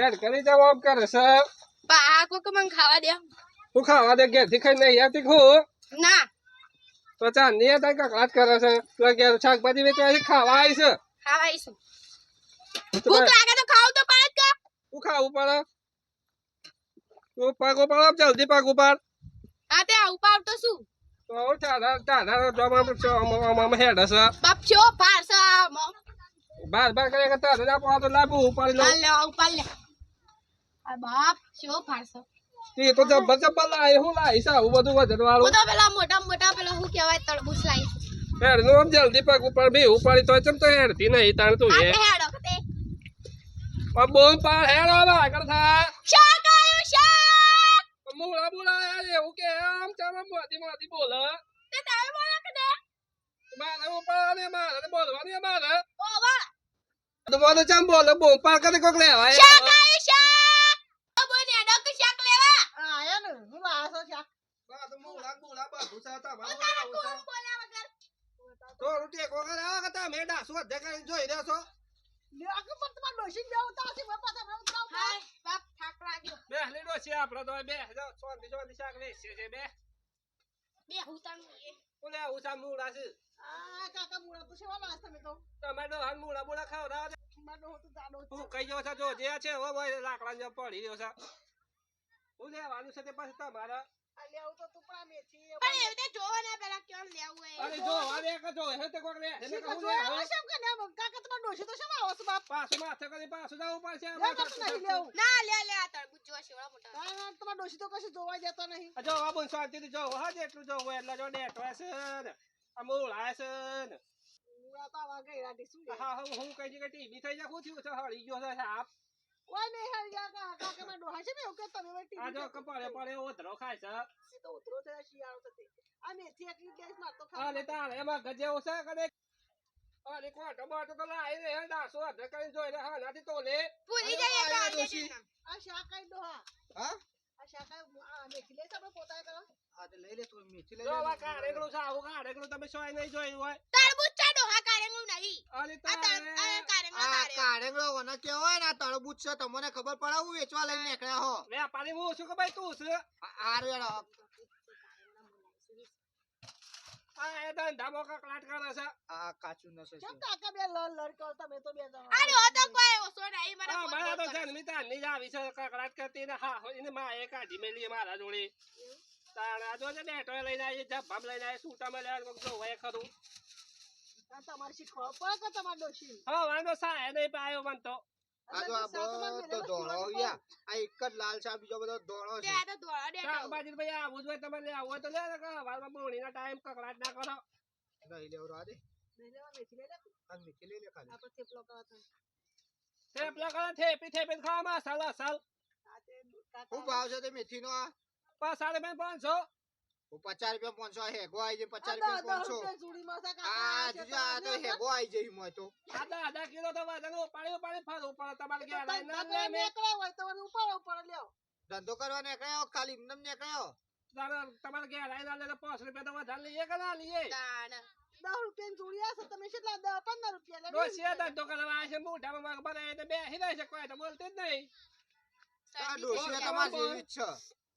હેડ કરી જવાબ કરે છે પા કોક મને ખાવા દે તું ખાવા દે ઘેર થી ખાઈ નહીં આવતી ખું ના તો ચાંદી એ તારી કકડાટ કરે છે તું ઘેર શાકભાજી વેચવા ખાવા આવી છે ખાવા આવીશું ભૂખ લાગે તો ખાવ તો પડે કે તું ખાવું પડે તું પાક ઉપાડ જલ્દી પાક ઉપાડ આ તે ઉપાવ તો શું તો ટાઢા જવામાં હેડ હશે બાપ છો પારસા મો બાર કરે કે ટાઢા પાડો લાબુ ઉપાડી લો લે ઉપાડ લે આ બાપ છો પારસા એ તો જબ્બર લાય હું લાય છે આવું બધું વજન વાળું હું તો પેલા મોટા પેલા હું કહેવાય તરબૂચ લાવી હેડ નો જલ્દી પાક ઉપાડ બે ઉપાડી તો ચમ તો હેડતી નહીં તાણ તું આ હે તે હેડો તે બોલ પાર હેડ આવા આગળ થા શાક આયો શાક મુળા મુળા એવું કે આમ ચામ મોતી બોલે તે તારે બોલા કે દે મારે ઉપાડ ને મારે બોલવાની મારે ઓવા તો બોલ ચમ બોલે બો પાર કરે કોક લેવા શાક આયો શાક ઓ બોને ડોક શાક લેવા આયા ને હું લાસો શાક બા તો મુળા બધું સાતા ઓ તારે કોણ બોલ્યા વગર તો રૂટી કોકર આ કતા મે ડાસો જગાઈ જોઈ રહ્યો છો લે આ કે પર તમાર ડોશી બેવ તાસી મે પાછા મે ઉતરાવ હાય બાપ થાક લાગ્યો બે લીડો છે આપડે તો બે જાવ સોંધી શાક લે છે બે બે હુતાનું એ ઓલે ઉસા મુળા છે આ કાકા મુળા તો સેવા લાસ તમે તો ટમાટો હાલ મુળા ખાવ રાવ માનો તો જાડો તું કઈ ગયો છે જો જે છે હો ભાઈ લાકડા જ પડી રહ્યો છે હું લેવાનું છે તે પાછું તમારા આ લેવ તો તું પણ મેથી પણ એવી રીતે જોવા ના પેલા કેમ લેવું હોય અરે જો આરે કે જો હે તે કોક લે હે શી કે કહો છો શેમ કે ને કાકા તમાર ડોશી તો શેમ આવો છો બાપ પાછું માથે કરી પાછું જવું પડશે લે તો નહીં લેવું ના લે આ તરબૂચ જોવા શેવડા મોટા હા તમાર ડોશી તો કશું જોવા દેતો નહીં જો આબુ શાંતિથી જો હા જેટલું જો એટલે જો ડેટો છે ને આ મૂળા છે ને મુળા તો આવા ગઈ રાડી શું હા હું કઈ જગ્યાએ ટીવી થઈ જા શું થયું છે હળી ગયો છે સાપ કોઈ નહીં હે યા કાકા માં ડોહા છે ને એવું કે તમે આ જો ટીવી કપાળે પડે ઓધરો ખાય છે તો ઉતરો છે શિયાળો થતી આ મેથી એકલી ગેસ માર તો આ ખા લેતા એમાં ગજેવો છે કદે અરે કો ટમાટો તો લાઈ રે ડાસો અધ કરીને જોઈ લે હા નાથી તો લે ભૂલી જાય તો આ ડોશી. આ શાકાઈ ડોહા હા આ શાકાઈ આ મેથી લે તમે પોતા કરો હા તો લઈ લે થોડી મેથી લઈ જો લે આ કારેગળું છે આવું કારેગળું તમે સોય નહીં જોયું હોય તરબૂચ ચા ડોહા કારેંગું નહીં અરે આ તારે કારેંગા આ તારે કારેંગળો કોને કહેવાય ને આ તરબૂચ છે તમને ખબર પડે હું વેચવા લઈને નીકળ્યા હો વેપારી હું છું કે ભાઈ તું છે આ રેડો આ એ ધંધામાં કકડાટ કરે છે આ કાચું નસે છે કેમ કાકા બે લડ કરો તમે તો બે જણા અરે ઓ તો કોઈ ઓછો નહીં મને હા મારા તો બોલ બોલ જન્મી તારની જ આવી છે કકડાટ કરતી ને હા એને માં એ કાઢી મેલી મારા જોડે તારા જો ને બેટો લઈને આવી જબ્બામ લઈને આવી સૂટામાં લેવા જો હોય ખરું આ તમારે શીખવા પડે કે તમાર ડોશી હા વાંધો સાહેબ નહીં પાયો મન તો આ જો આ બધો ધોળો યા આ એક જ લાલ છે આ બીજો બધો ધોળો તે છે આ તો દોડા દેતો શાકભાજી ભાઈ આવું જ હોય તમારે આવું હોય તો લે ને વાળમાં બોણીના ટાઈમ કકડાટ ના કરો લઈ લેવો રા દે નહીં લેવા મેથી લે લે આ મેથી લઈ લે ખાલી આપણે થેપલો કરવા થાય થેપલા કરે થેપી ખાવામાં સાલા સાલ આ તે શું કાકા ભાવ છે તે મેથીનો આ 500 હું 50 રૂપિયા 500 હેગો આવી જાય 50 આ રૂપિયા 500 રૂપિયા જોડીમાં છે કાકા આ જુજા આ તો હેગો આવી જાય મોય તો આધા કિલો તો વજન ઉપાડી ફરવું પડે તમારે ઘેર આવીને ના તમે લે મેં નીકળ્યા હોય તો ઉપર લ્યો ધંધો કરવા નીકળ્યો ખાલી એમને નીકળ્યો તમારે ઘેર આવીને લે 5 રૂપિયા તો વધારે લઈએ કે ના લઈએ તાણ 10 રૂપિયા જોડી હશે તમે કેટલા 10 15 રૂપિયા લે ડોશિયા ધંધો કરવા આવે છે મોઢામાં બધા એને બેસી રહે છે કોઈ તો બોલતી જ નહીં આ ડોશી તમારી જેવી જ છે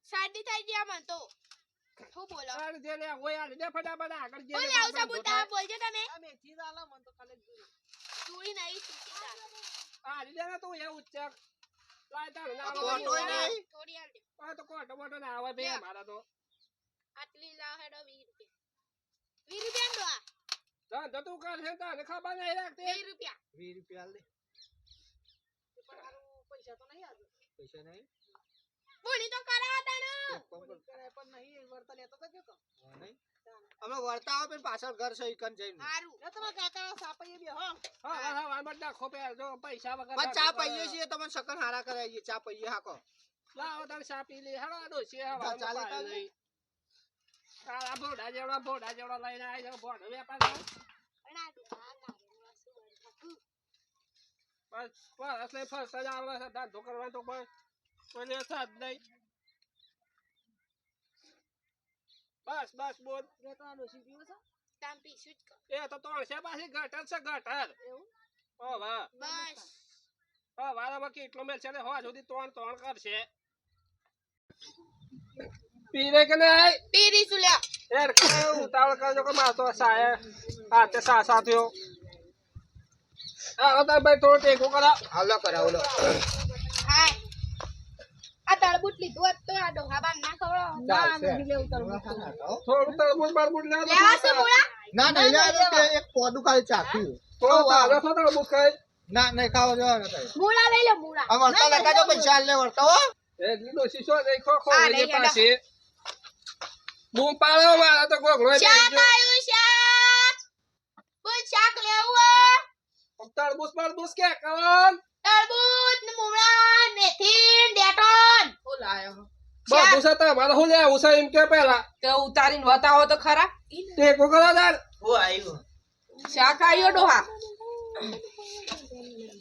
શાદી થઈ ગયા મન તો હું બોલો આ જે લે હોય આ લે ફટાફટ આગળ જે બોલ આવ સબૂતા બોલજો તમે આ મેથી દાલા મન તો ખાલી જોઈ ચૂડી નહીં ચૂડી તાર આ લીધે ને તું એવું ચેક લાય તાર ના કોટોય નહીં. થોડી હાલ દે આ તો કોટો મોટો ના આવે બે મારા તો આટલી લાવ હેડો 20 રૂપિયા 20 રૂપિયા ધંધો તું કર છે તને ખબર નહીં રાખતી 20 રૂપિયા 20 રૂપિયા લે પણ હારું પૈસા તો નહીં આજે પૈસા નહીં બોલી તો કરા તાણ એક કામ કર. કરાય પણ નહીં વર્તા લેતો તો જો હા, નહીં અમે વળતા આવો પણ પાછળ ઘર છે ઈકન જઈને હારું એ તમારા કાકા સાપઈએ બે હો હા વામટ નાખો પે જો પૈસા વગર પણ ચા પીએ છીએ તમને શકન હારા કરાવીએ ચા પીએ હાકો લાવો તાર ચા પી લે હેડો ડોશી ચા ચાલે તાલે. આ ભોડા જેવડા લઈને આવી જાવ ભોડો વેપાર છે. પણ આ ડોહા કારેંગા શું વળતું બસ એટલે ફરતા જ આવડે છે ધંધો કરવાનો તો કોઈ લેશે જ નહીં બસ બોલ બે તો આ ડોશી પીવો છો તામ પીશું જ કર એ તો 300 પાછી ગટર છે ગટર એવું ઓ વાહ બસ હા વારામાં કેટલો મેલ છે ને હવા સુધી ત્રણ કરશે પીરે કે નહીં પીરી સુલ્યા યાર કે ઉતાવળ કરજો કે માર તો સાય હાથે સાથ્યો હા તાર ભાઈ થોડો ટેકો કરા હાલો કરાવો લો હાય આ તળબૂચ લીધું હોત તો આ ડોહા બાર ના ખવડાવો ના ચાલશે. નથી લેવું તળબૂચ થોડું તરબૂચ બરબૂચ લેવા દો. લેવા છે મૂળા ના નહીં લેવા એક પોડું ખાલી ચાખ્યું થોડો તાજો છો તરબૂચ ખાઈ ના નહીં ખાવા જવાનું તારે મૂળા લઈ લો મૂળા આ વર્તા લગાજો પૈસા લે વર્તા હો એ લીધો શીશો નહીં ખો આ એ નહીં પાસે બૂમ પાડો મારા તો ગોગળો શાક આવ્યું શાક બોલ શાક લેવું તરબૂચ બરબૂચ કે કવન તરબૂચ ને મૂળા મેથી ડેટોન ફૂલ આયો બધું છે તમારે હું લેવું છે એમ કે પેલા તે ઉતારીને બતાવો તો ખરા ટેકો કરો તાર હું આવ્યું શાક આયો ડોહા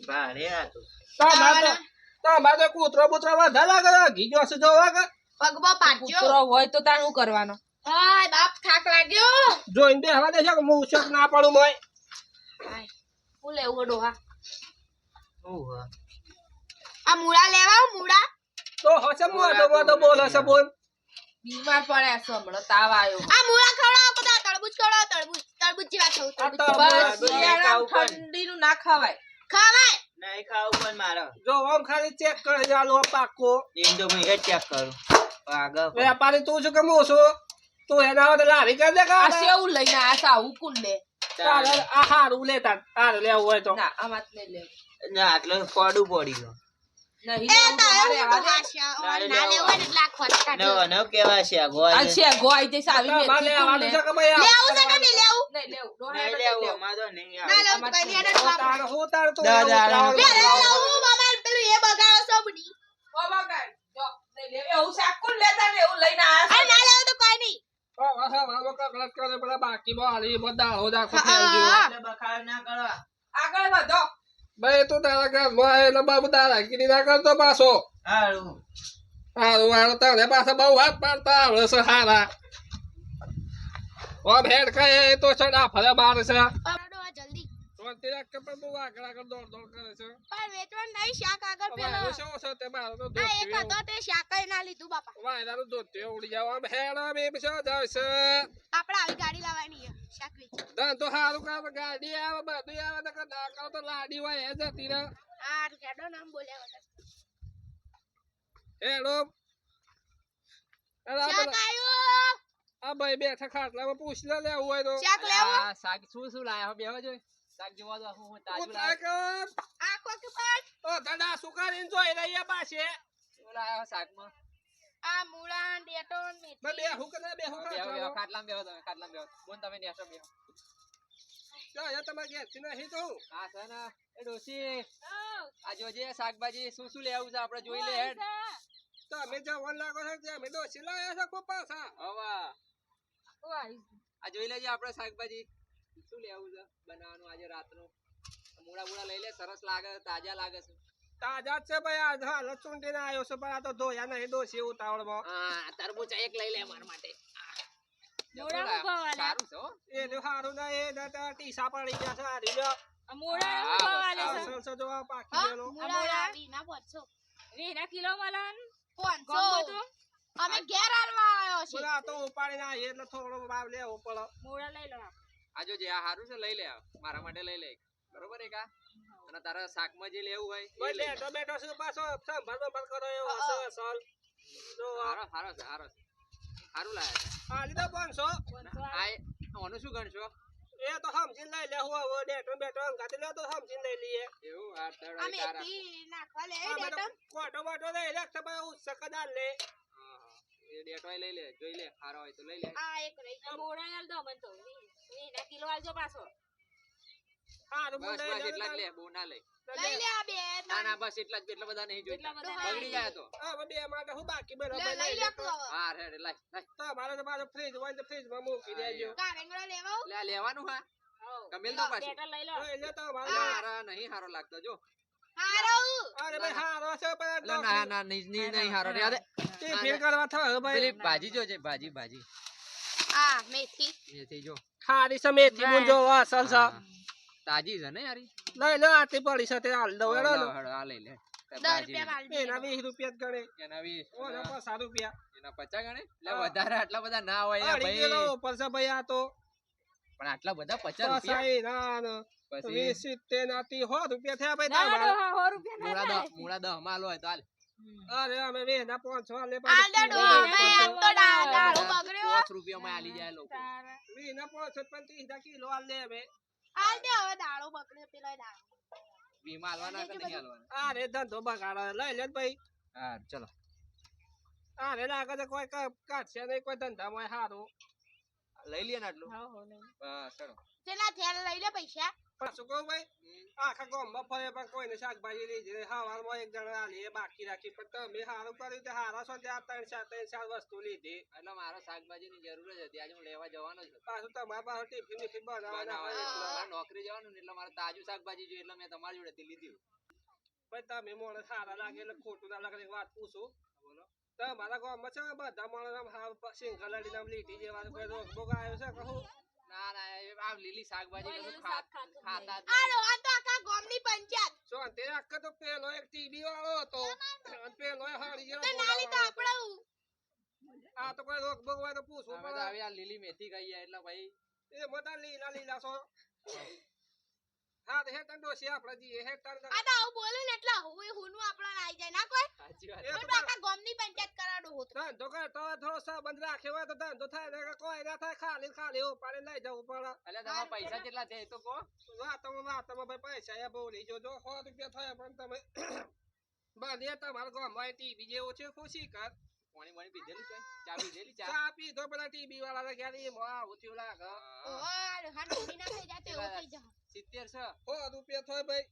ભારે આ તો તમારે તો કૂતરો બૂતરો વધારે લાગે ઘી ગયો છે જોવા કે પગબો પાડજો કૂતરો હોય તો તાર શું કરવાનો હાય બાપ થાક લાગ્યો જોઈને બે હવા દેજો કે હું શક ના પડું મોય હાય હું લેવું ડોહા આ મૂળા લેવા મૂળા તો હશે મોટો બોલ હશે બોલ બીમાર પડ્યા છો હમણાં તાવ આવ્યો આ મૂળા ખવડાવો કદા તરબૂચ ખવડાવો તરબૂચ જેવા થવું તરબૂચ બસ શિયાળામાં ઠંડીનું ના ખવાય ખવાય નહીં ખાવું પણ મારો જો આમ ખાલી ચેક કરે જાલો પાકો એમ તો હું એ ચેક કરું આગળ વેપારી તું શું કમું છું તું એના હવે લારી કરી દે આ સેવું લઈને આ સાવું કુંડે આ હારું લેતા હારું લેવું હોય તો ના આમાં જ નહીં લેવું ના આટલો પડું પડી ગયો નહીં એ લેવું તો તો એવું મારે તો આવા દે. હાશા ના લેવું હોય ને એટલે આ ખોટ કાઢી નવો નવ કેવા છે આ ગોળ છે ગોઈ તે સાવી તમારે મેથી લેવાનું કુંડે. છે કે ભાઈ લેવું છે કે નહીં લેવું નહીં લેવું ડોહા નહીં નહીં લેવું લેવું. અમાર તો નહીં ના આવે લેવું તો કઈ નહીં એને તાર હું તાર તું દાદા, એવું લે ઉતાવળ લે લેવું બાબા પેલું એ બગાડો છો બની ઓ બગાડ જો નહીં લેવું એવું શાક કોણ લેતા ને એવું લઈને આયા અરે ના લેવું તો કઈ નહીં કકડત કરે પેલા બાકીમાં હાલી બધા હોદા હા, હા. ખોટી બખાડ ના કરો આગળ વધો ભાઈ તું તારા ઘરમાં આવે એટલે બાબુ દાદાગીરી ના કરતો પાછો હારું હારું હારું તને પાછા બહુ વાત પાડતા આવડે છે હારા ઓમ હેડ ખાય તો ચડા ફરે મારે છે પાડો આ જલ્દી શાંતિ રાખ કે પણ બહુ આગળ દોડ કરે છે પણ વેચવાનું નહીં શાક આગળ હવે પેલો એવું શું છે તે મારો તો આ એક દોસ્ત હતો તે શાક ના લીધું બાપા વાયદાનું દોસ્ત ઉડી જાવ આમ હેડ આમ એમ શું જાય છે આપણે આવી ગાડી લાવવાની છે શાક વેચી ધન તો હારું કામ ગાડી આવે બધું આવે નકર ના કરો તો લાડી હોય એ જતી રહે આ કેડો નામ બોલ્યા વગર હેડો અરે આ શાક પેલા- આવ્યું આ ભાઈ બેઠા ખાટલામાં પૂછ લે લેવું હોય તો શાક લેવું શાક શું લાયા બેહો જો શાક જોવા તો હું ઉતાર કર આખો કે પાટ ઓ ધડા સુકારીને જોઈ રહ્યા પાછે લાયા શાકમાં આ મૂળા ડેટોન મેથી બે હું કરે બે હું ખાટલામાં ખાટલામાં બેહો તમે ખાટલામાં બેહો બોન તમે નેસો બેહો જો અહીંયા તમારે ઘેરથી નહીં તો હા છે ને એ ડોસી આ જોજે શાકભાજી શું લેવું છે આપણે જોઈ લે હેડ તમે જવાન લાગો છો જે અમે ડોસી લાયા છે ખૂબ પાછા હવા આ જોઈ લેજે આપણે શાકભાજી શું લેવું છે બનાવવાનું આજે રાતનું મૂળા લઈ લે સરસ લાગે તાજા લાગે છે તાજા જ છે ભાઈ આ હાલ ચૂંટીને આવ્યો છે પણ આ તો ધોયા નહીં ડોસી ઉતાવળમાં હા તરબૂચ એક લઈ લે મારા માટે મૂળા હું ભાવ આલે? સારું છે હો એનું સારું ના એ નતા ટીસા પડી ગયા છે આ રીજો મૂળા હા, હું ભાવ બસ, આલે છે? સરસ જો આ પાકી હા? ગયેલો મૂળા વીના 500 વીના કિલો મલન 500 અમે ઘેર આલવા આવ્યો છે બોલા તો ઉપાડીને આવીએ એટલે થોડો ભાવ લેવો પડે મૂળા લઈ લો આ જોજે આ સારું છે લઈ લે મારા માટે લઈ લે બરોબર એક આ અને તારા શાકમાં જે લેવું હોય ભાઈ એ લઈ લે. બેઠો બેઠો છે પાછો સંભાળ કરો એવો હશે અસલ જો સારો સારો છે સારું લાયા છે આ લીધો 500 આ આનું શું ગણશો એ તો સમજીને લઈ લે હું હવે બેઠો બેઠો અંગાથી લે તો સમજીને લઈ લઈએ એવું આ તળ આ તારા મેથી નાખવા લે અમે તો ડેટોન કોટો બોટો લઈ લે તો ભાઈ ઉસક દાલ લે હા એ ડેટોય લઈ લે જોઈ લે સારો હોય તો લઈ લે આ એક રહી ગયો. મૂળા આલ દો મન તો વીના કિલો આલજો પાછો હારું બસ લઈ બસ લે એટલા જ લે બહુ ના લે લઈ લે આ બે ના ના બસ એટલા જ એટલા બધા નહીં જોઈતા એટલા બધા બગડી જાય તો હવે બે માટે હું બાકી બરાબર લઈ લઈ લે લે તો હા રે રે લાય લાય તો મારે તો પાછો ફ્રીજ હોય તો ફ્રીજમાં મૂકી દેજો કારેંગડો લેવો લે આ લેવાનું હા ગમેલ તો પાછું ડેટા લઈ લો લઈ લે તો મારે મારા નહીં હારો લાગતો જો હારો અરે ભાઈ હારો છે પણ એટલે ના ના નહીં હારો રે અરે ટિફિન કરવા થયો ભાઈ પેલી ભાજી જો છે ભાજી આ મેથી મેથી જો ખારી સમેથી મુંજો અસલ છે હા. તાજી છે ને યારી લઈ લો આટલી પડી છે તે હાલ દઉં હેડો ને. હળો આ લઈ લે 10 રૂપિયા માલ દે. એના 20 રૂપિયા જ ગણે એના 20 ઓના 50 રૂપિયા એના 50 ગણે એટલે હા. વધારે આટલા બધા ના હોય યાર અઢી ભાઈ કિલો ઉપર છે ભાઈ આ તો પણ આટલા બધા 50 રૂપિયા પસાઈ ના ને પછી 20 70 નાથી 100 રૂપિયા થયા ભાઈ ના તમારા ડોહા 100 રૂપિયા ના થાય. મૂળા દહ માલ હોય તો હાલ અરે અમે વેના 500 લે હાલ દે ડોહા, અમે એમ તો દાળો બગડ્યો. 5 રૂપિયામાં આલી જાય લોકો તારે. વેના 535 કિલો હાલ લે હવે હાલ દે હવે દાળો બગડ્યો પેલો દાળો. વીમા હાલવાના કે નહીં હાલવાના અરે ધંધો બગાડો લઈ લે ને ભાઈ હા ચલો અરે લાગે છે કોઈ કાઢશે નહીં કોઈ ધંધામાં સારું લઈ લઈએ ને આટલું હા હો નહીં. હા ચલો ચેલા થેલ લઈ લે પૈસા. પણ શું કહું ભાઈ આખા ગામમાં ફરે પણ કોઈને શાકભાજી લઈ જાય હવારમાં એક જણા આલી બાકી રાખી પણ તમે સારું કર્યું તે હારા છો ત્યાં 3-4 વસ્તુ લીધી એટલે મારે શાકભાજીની જરૂર જ હતી આજે હું લેવા જવાનો જ હતો પાછું તમારા પાસે ટિફિન ટિફિન બનાવવાના હોય બનાવવાનું એટલે. મારે નોકરી જવાનું ને એટલે મારે તાજું શાકભાજી જોઈએ એટલે મેં તમારી જોડેથી લીધી ભાઈ તમે મોણે સારા લાગે એટલે ખોટું ના લાગે એક વાત પૂછું બોલો તમારા ગામમાં છે બધા માણસ સિંગલાડી નામ લીધી જેવા કોઈ રોગ બોગ આવ્યો છે કહું ના ના આ લીલી શાકભાજી કોઈ કશું લીલું શાક ખાતું ખાતા જ આ ડોહા તો આખા ગામની પંચાયત. શું તે આખા તો પેલો એક ટીબી વાળો હતો અને પેલો હારી જેવો તો નાલી તો બોલાવાળો હતો. આપણે આ તો કોઈ રોગ બોગ હોય તો પૂછવું અમે તો પડે આવી આ લીલી મેથી ખાઈએ એટલે ભાઈ એ બધા લીલા લીલા છો હા તો હેતન ડોસી આપણે જઈએ હેતન આ તો આવું બોલે ને એટલે હું હુનું આપણને આવી જાય ના કોઈ. સાચી વાત એ પણ તો આખા ગામની પંચાયત કરાડો હોત. ધંધો કરતો હોય થોડો સંબંધ રાખ્યો હોય તો ધંધો થાય ને કોઈ ના થાય ખાલી ખાલી ઉપાડી લઈ જવું પડે એટલે તમારા પૈસા કેટલા છે એ તો કહો વાતમાં ભાઈ પૈસા એ બહુ લઈ જો 100 રૂપિયા થયા પણ તમે બાંધીએ તમારા ગામમાં ટીબી જેવું છે ખુશી કર પાણી પાણી પીધેલું છે ચા પીધેલી ચા ચા પીધો પેલા ટીબી વાળા ક્યારે એમાં આવું થયું લાગે ઓહો, આ ડોહા ડોહી ના થઈ જાય તો એવું થઈ જાય. 70 છે 100 રૂપિયા થાય ભાઈ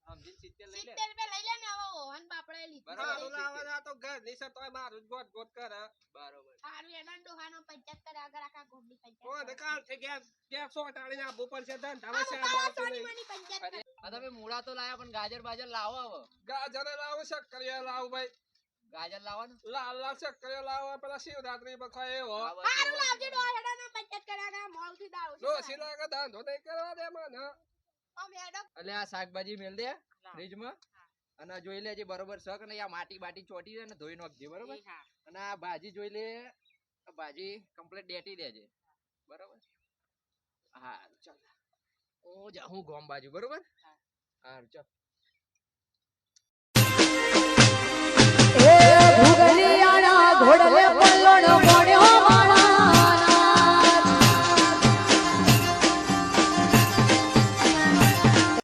સમજીને 70 લઈ 70 લે રૂપિયા લઈ લે ને હવે ઓહન બાપડે લીધું. બરાબર. મારું લાવવાના તો ઘર ની છે તોય મારું જ ગોટ ગોટ કરે બરોબર હારું એના ડોહાનો પંચાયત કરે આગળ આખા ગામની પંચાયત. કોને કાલ થી ગેસ સોટાડીને આપવું પડશે ધંધામાં આ શેર મુકાવા આવતું સોની નહીં માની પંચાયત કરે. આ તમે મૂળા તો લાયા પણ ગાજર બાજર લાવો હવે ગાજરે લાવો શક્કરિયા લાવો ભાઈ ગાજર લાવવાનું લાલ લાલ શક્કરિયા લાવો પેલા શિવરાત્રી બખાય એવો આ બસ હારું લાવજો ડોહા હેડાનો પંચાયત કરે આગળ મોલથી દાળો છે. ડોસી લાગે ધંધો નહીં કરવા દે મને અમે હેડો એટલે આ શાકભાજી મેલ દે ફ્રીજમાં અને જોઈ લેજે બરોબર છે કે નહીં આ માટી બાટી ચોટી છે ને ધોઈ નાખજે બરોબર એ હા. અને આ ભાજી જોઈ લે આ ભાજી કમ્પ્લીટ ડેટી દેજે બરોબર હા ચાલ હું જાઉં ગોમ બાજુ બરોબર હા ચાલ